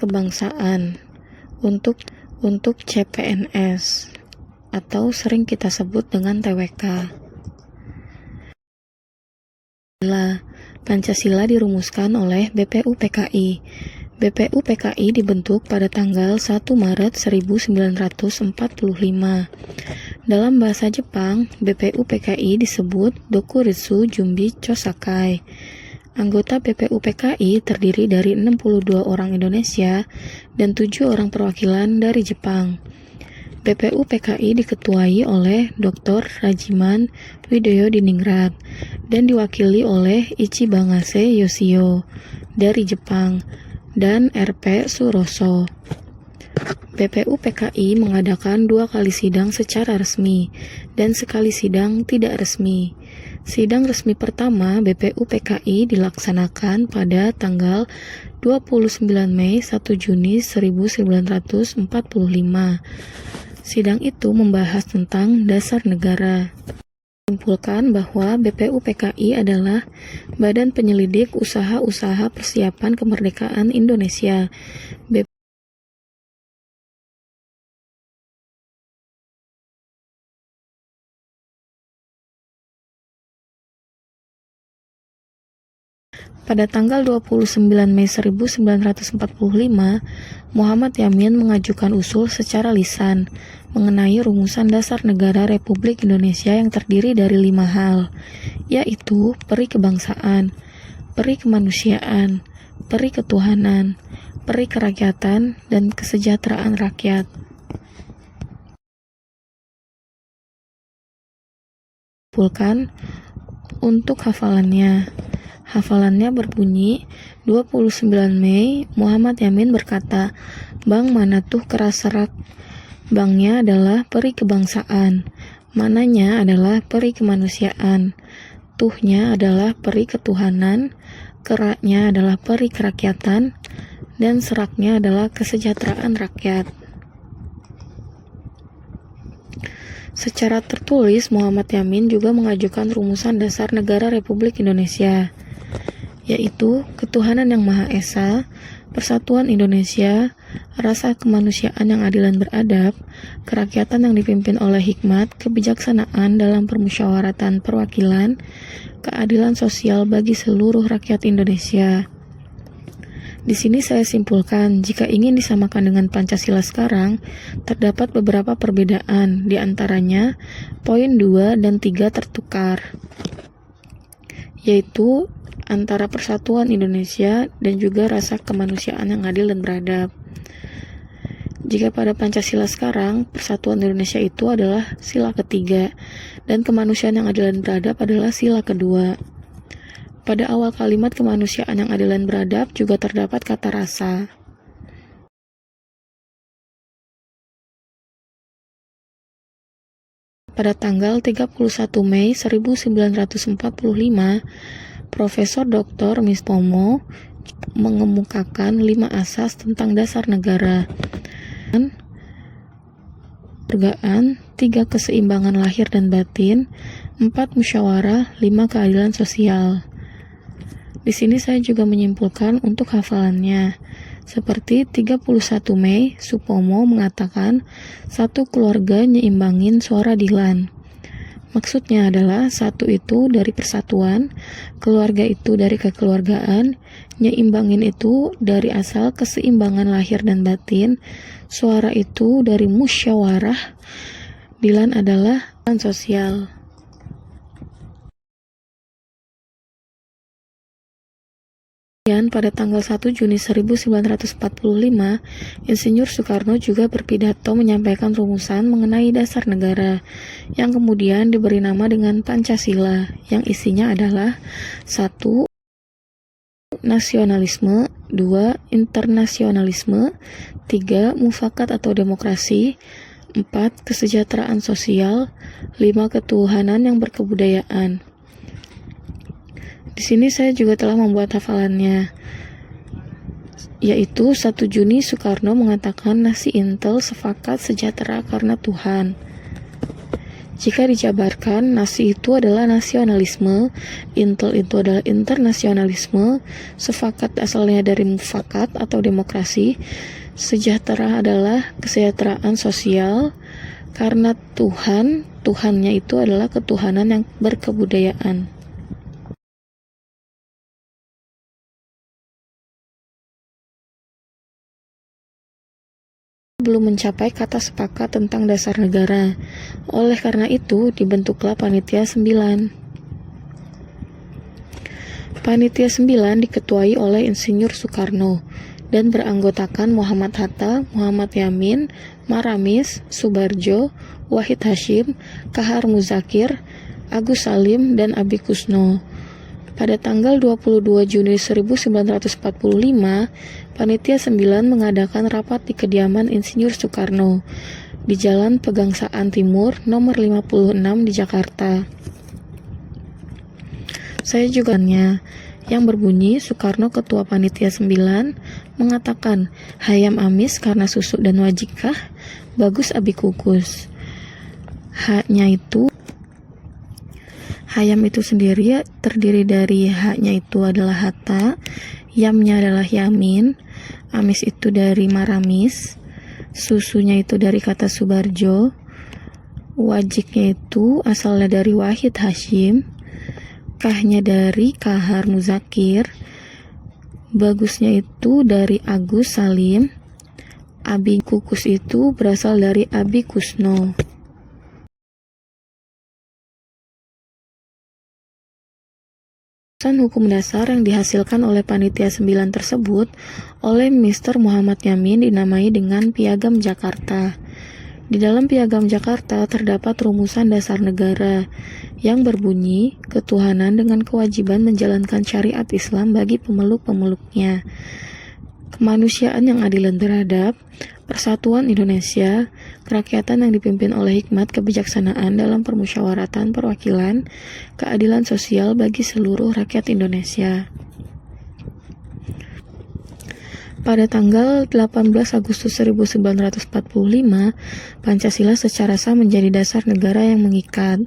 kebangsaan untuk CPNS atau sering kita sebut dengan TWK. Pancasila dirumuskan oleh BPUPKI. BPUPKI dibentuk pada tanggal 1 Maret 1945. Dalam bahasa Jepang, BPUPKI disebut Dokuritsu Jumbi Chosakai. Anggota BPUPKI terdiri dari 62 orang Indonesia dan 7 orang perwakilan dari Jepang. BPUPKI diketuai oleh Dr. Rajiman Widoyodiningrat dan diwakili oleh Ichibangase Yoshio dari Jepang dan RP Suroso. BPUPKI mengadakan 2 kali sidang secara resmi dan sekali sidang tidak resmi. Sidang resmi pertama BPUPKI dilaksanakan pada tanggal 29 Mei 1 Juni 1945. Sidang itu membahas tentang dasar negara. Menyimpulkan bahwa BPUPKI adalah badan penyelidik usaha-usaha persiapan kemerdekaan Indonesia. Pada tanggal 29 Mei 1945, Muhammad Yamin mengajukan usul secara lisan mengenai rumusan dasar negara Republik Indonesia yang terdiri dari 5 hal, yaitu peri kebangsaan, peri kemanusiaan, peri ketuhanan, peri kerakyatan, dan kesejahteraan rakyat. Pulkan untuk hafalannya. Hafalannya berbunyi, 29 Mei, Muhammad Yamin berkata, "Bang mana tuh keras serak?" Bangnya adalah peri kebangsaan, mananya adalah peri kemanusiaan, tuhnya adalah peri ketuhanan, keraknya adalah peri kerakyatan, dan seraknya adalah kesejahteraan rakyat. Secara tertulis, Muhammad Yamin juga mengajukan rumusan dasar negara Republik Indonesia, yaitu ketuhanan yang Maha Esa, persatuan Indonesia, rasa kemanusiaan yang adil dan beradab, kerakyatan yang dipimpin oleh hikmat, kebijaksanaan dalam permusyawaratan perwakilan, keadilan sosial bagi seluruh rakyat Indonesia. Di sini saya simpulkan, jika ingin disamakan dengan Pancasila sekarang, terdapat beberapa perbedaan, di antaranya poin 2 dan 3 tertukar, yaitu antara persatuan Indonesia dan juga rasa kemanusiaan yang adil dan beradab. Jika pada Pancasila sekarang, persatuan Indonesia itu adalah sila ketiga, dan kemanusiaan yang adil dan beradab adalah sila kedua. Pada awal kalimat kemanusiaan yang adil dan beradab juga terdapat kata rasa. Pada tanggal 31 Mei 1945, Profesor Dr. Mispomo mengemukakan 5 asas tentang dasar negara. 3 keseimbangan lahir dan batin, 4 musyawarah, 5 keadilan sosial. Di sini saya juga menyimpulkan untuk hafalannya. Seperti 31 Mei, Supomo mengatakan, 1 keluarga nyimbangin suara Dilan. Maksudnya adalah 1 itu dari persatuan, keluarga itu dari kekeluargaan, nyimbangin itu dari asal keseimbangan lahir dan batin, suara itu dari musyawarah, Dilan adalah sosial. Dan pada tanggal 1 Juni 1945, Insinyur Soekarno juga berpidato menyampaikan rumusan mengenai dasar negara, yang kemudian diberi nama dengan Pancasila, yang isinya adalah 1. Nasionalisme, 2. Internasionalisme, 3. Mufakat atau demokrasi, 4. Kesejahteraan sosial, 5. Ketuhanan yang berkebudayaan. Di sini saya juga telah membuat hafalannya, yaitu 1 Juni Soekarno mengatakan nasi intel sefakat sejahtera karena Tuhan. Jika dijabarkan, nasi itu adalah nasionalisme, intel itu adalah internasionalisme, sefakat asalnya dari mufakat atau demokrasi, sejahtera adalah kesejahteraan sosial, karena Tuhannya itu adalah ketuhanan yang berkebudayaan. Belum mencapai kata sepakat tentang dasar negara. Oleh karena itu, dibentuklah Panitia 9. Panitia 9 diketuai oleh Insinyur Soekarno dan beranggotakan Muhammad Hatta, Muhammad Yamin, Maramis, Subarjo, Wahid Hasyim, Kahar Muzakir, Agus Salim, dan Abi Kusno. Pada tanggal 22 Juni 1945, Panitia 9 mengadakan rapat di kediaman Insinyur Soekarno di Jalan Pegangsaan Timur nomor 56 di Jakarta. Saya juga yang berbunyi Soekarno Ketua Panitia 9 mengatakan hayam amis karena susu dan wajikah, bagus abi kukus. Hayam itu sendiri terdiri dari haknya itu adalah hatta, yamnya adalah yamin, amis itu dari maramis, susunya itu dari kata subarjo, wajiknya itu asalnya dari Wahid Hasyim, kahnya dari Kahar Muzakir, bagusnya itu dari Agus Salim, abi kukus itu berasal dari Abi Kusno. Hukum dasar yang dihasilkan oleh Panitia 9 tersebut oleh Mr. Muhammad Yamin dinamai dengan Piagam Jakarta. Di dalam Piagam Jakarta terdapat rumusan dasar negara yang berbunyi ketuhanan dengan kewajiban menjalankan syariat Islam bagi pemeluk-pemeluknya, kemanusiaan yang adil dan beradab, persatuan Indonesia, kerakyatan yang dipimpin oleh hikmat kebijaksanaan dalam permusyawaratan perwakilan, keadilan sosial bagi seluruh rakyat Indonesia. Pada tanggal 18 Agustus 1945, Pancasila secara sah menjadi dasar negara yang mengikat.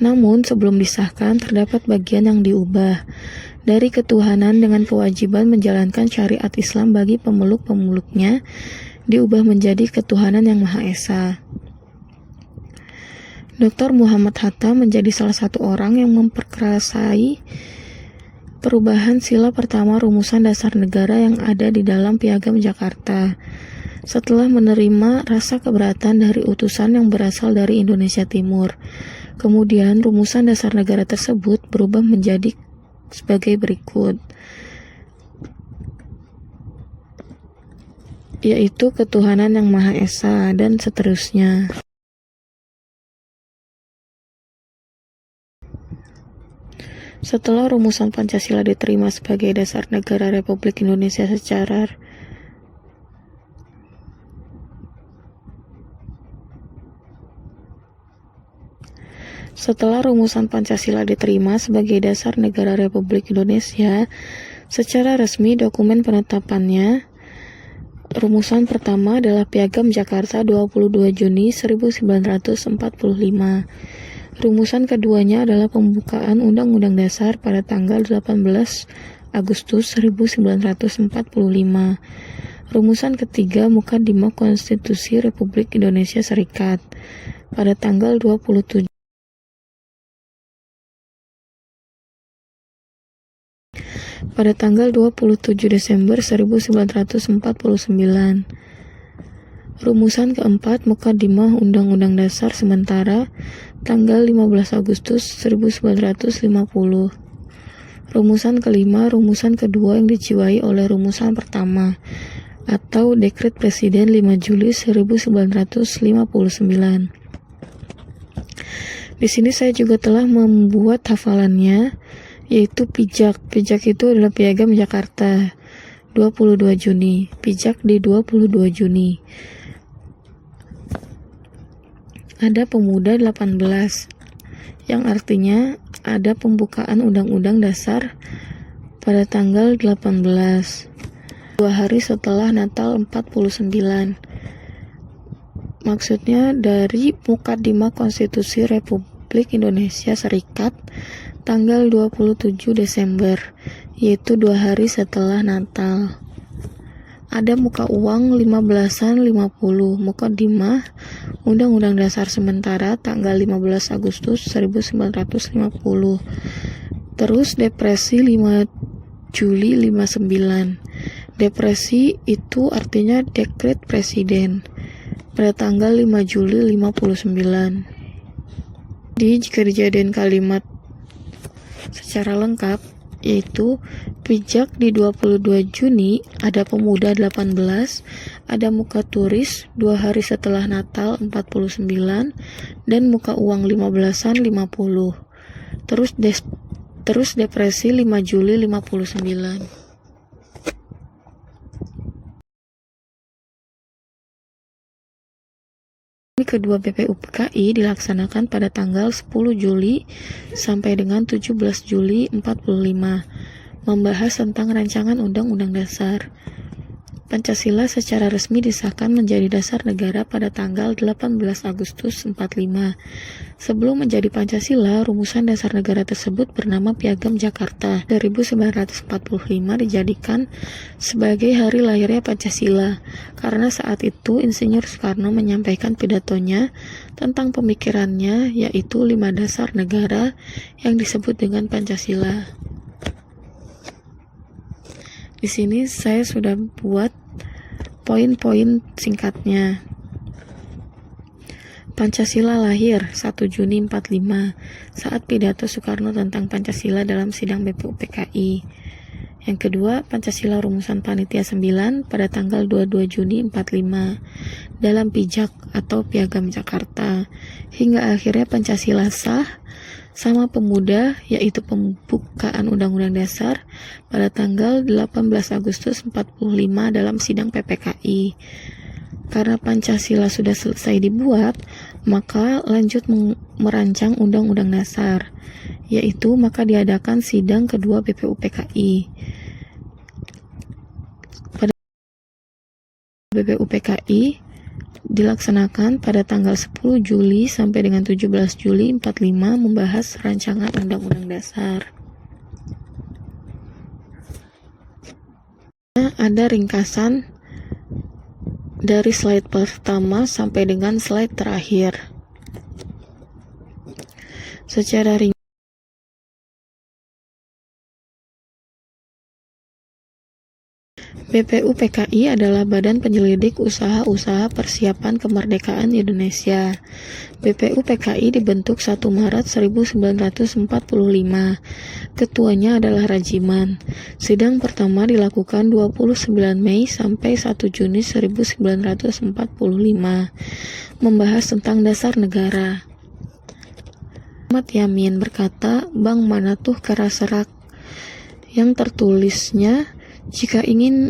Namun, sebelum disahkan, terdapat bagian yang diubah. Dari ketuhanan dengan kewajiban menjalankan syariat Islam bagi pemeluk-pemeluknya, diubah menjadi ketuhanan yang Maha Esa. Dr. Muhammad Hatta menjadi salah satu orang yang memperkerasai perubahan sila pertama rumusan dasar negara yang ada di dalam Piagam Jakarta. Setelah menerima rasa keberatan dari utusan yang berasal dari Indonesia Timur, kemudian rumusan dasar negara tersebut berubah menjadi sebagai berikut, yaitu ketuhanan yang Maha Esa, dan seterusnya. Setelah rumusan Pancasila diterima sebagai dasar negara Republik Indonesia secara resmi, dokumen penetapannya, rumusan pertama adalah Piagam Jakarta 22 Juni 1945. Rumusan keduanya adalah pembukaan Undang-Undang Dasar pada tanggal 18 Agustus 1945. Rumusan ketiga Mukadimah Konstitusi Republik Indonesia Serikat pada tanggal 27 Desember 1949. Rumusan keempat Mukadimah Undang-Undang Dasar Sementara tanggal 15 Agustus 1950. Rumusan kelima rumusan kedua yang dijiwai oleh rumusan pertama atau Dekret Presiden 5 Juli 1959. Di sini saya juga telah membuat hafalannya, yaitu pijak. Pijak itu adalah Piagam Jakarta 22 Juni. Pijak di 22 Juni. Ada pemuda 18, yang artinya ada pembukaan Undang-Undang Dasar pada tanggal 18, 2 hari setelah Natal 49. Maksudnya dari Mukadimah Konstitusi Republik Indonesia Serikat tanggal 27 Desember, yaitu 2 hari setelah Natal. Ada muka uang 15-an 50, Mukadimah Undang-Undang Dasar sementara tanggal 15 Agustus 1950. Terus depresi 5 Juli 59. Depresi itu artinya dekret presiden pada tanggal 5 Juli 59. Jadi jika dijadikan kalimat secara lengkap, yaitu pijak di 22 Juni, ada pemuda 18, ada muka turis 2 hari setelah Natal 49, dan muka uang 15-an 50. Terus depresi 5 Juli 59. Kedua BPUPKI dilaksanakan pada tanggal 10 Juli sampai dengan 17 Juli 45, membahas tentang rancangan Undang-Undang Dasar. Pancasila secara resmi disahkan menjadi dasar negara pada tanggal 18 Agustus 45. Sebelum menjadi Pancasila, rumusan dasar negara tersebut bernama Piagam Jakarta. 1945 dijadikan sebagai hari lahirnya Pancasila, karena saat itu Insinyur Soekarno menyampaikan pidatonya tentang pemikirannya, yaitu 5 dasar negara yang disebut dengan Pancasila. Di sini saya sudah buat poin-poin singkatnya. Pancasila lahir 1 Juni 45 saat pidato Soekarno tentang Pancasila dalam sidang BPUPKI. Yang kedua, Pancasila rumusan panitia 9 pada tanggal 22 Juni 45 dalam pijak atau Piagam Jakarta, hingga akhirnya Pancasila sah sama pemuda, yaitu pembukaan Undang-Undang Dasar pada tanggal 18 Agustus 45 dalam sidang PPKI. Karena Pancasila sudah selesai dibuat, maka lanjut merancang Undang-Undang Dasar, yaitu maka diadakan sidang kedua BPUPKI. Pada BPUPKI dilaksanakan pada tanggal 10 Juli sampai dengan 17 Juli 45, membahas rancangan Undang-Undang Dasar. Ada ringkasan dari slide pertama sampai dengan slide terakhir. Secara ringkas, BPUPKI adalah Badan Penyelidik Usaha-Usaha Persiapan Kemerdekaan Indonesia. BPUPKI dibentuk 1 Maret 1945. Ketuanya adalah Rajiman. Sidang pertama dilakukan 29 Mei sampai 1 Juni 1945. Membahas tentang dasar negara. Ahmad Yamin berkata, Bang mana tuh karaserak yang tertulisnya. Jika ingin,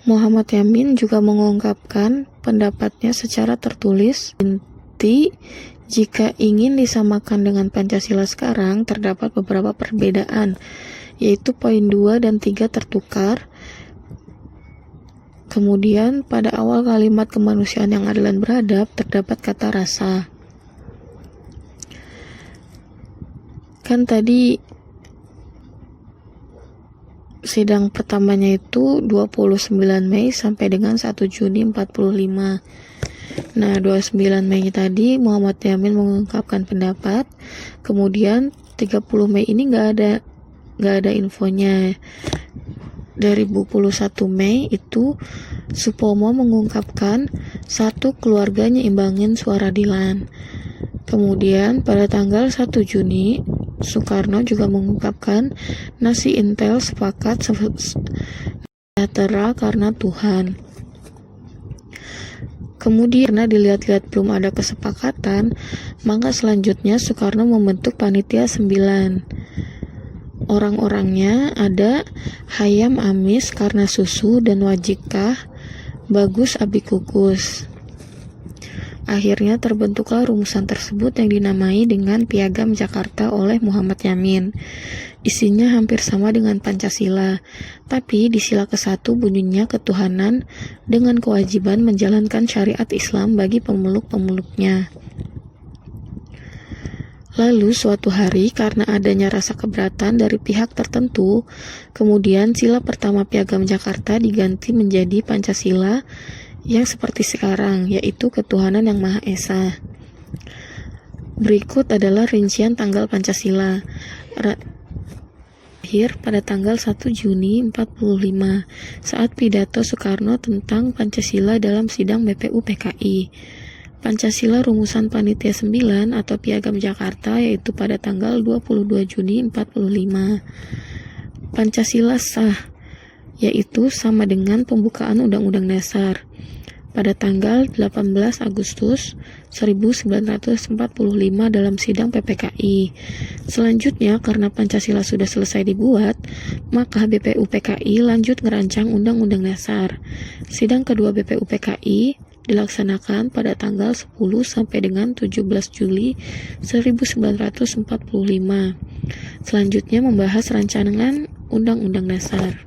Muhammad Yamin juga mengungkapkan pendapatnya secara tertulis. Inti, jika ingin disamakan dengan Pancasila sekarang, terdapat beberapa perbedaan, yaitu poin 2 dan 3 tertukar. Kemudian, pada awal kalimat kemanusiaan yang adil dan beradab, terdapat kata rasa. Kan tadi sidang pertamanya itu 29 Mei sampai dengan 1 Juni 45. Nah, 29 Mei tadi Muhammad Yamin mengungkapkan pendapat. Kemudian 30 Mei ini nggak ada infonya. Dari 21 Mei itu Supomo mengungkapkan 1 keluarga nyimbangin suara Dilan. Kemudian pada tanggal 1 Juni Soekarno juga mengungkapkan nasi Intel sepakat sejahtera karena Tuhan. Kemudian karena dilihat-lihat belum ada kesepakatan, maka selanjutnya Soekarno membentuk panitia 9. Orang-orangnya ada Hayam Amis karena susu dan Wajikah Bagus Abikukus. Akhirnya terbentuklah rumusan tersebut yang dinamai dengan Piagam Jakarta oleh Muhammad Yamin. Isinya hampir sama dengan Pancasila, tapi di sila ke-1 bunyinya ketuhanan dengan kewajiban menjalankan syariat Islam bagi pemeluk-pemeluknya. Lalu suatu hari karena adanya rasa keberatan dari pihak tertentu, kemudian sila pertama Piagam Jakarta diganti menjadi Pancasila yang seperti sekarang, yaitu ketuhanan yang Maha Esa. Berikut adalah rincian tanggal Pancasila. Lahir pada tanggal 1 Juni 45 saat pidato Soekarno tentang Pancasila dalam sidang BPUPKI. Pancasila rumusan Panitia 9 atau Piagam Jakarta yaitu pada tanggal 22 Juni 45. Pancasila sah yaitu sama dengan pembukaan Undang-Undang Dasar pada tanggal 18 Agustus 1945 dalam sidang PPKI. Selanjutnya, karena Pancasila sudah selesai dibuat, maka BPUPKI lanjut ngerancang Undang-Undang Dasar. Sidang kedua BPUPKI dilaksanakan pada tanggal 10 sampai dengan 17 Juli 1945. Selanjutnya membahas rancangan Undang-Undang Dasar.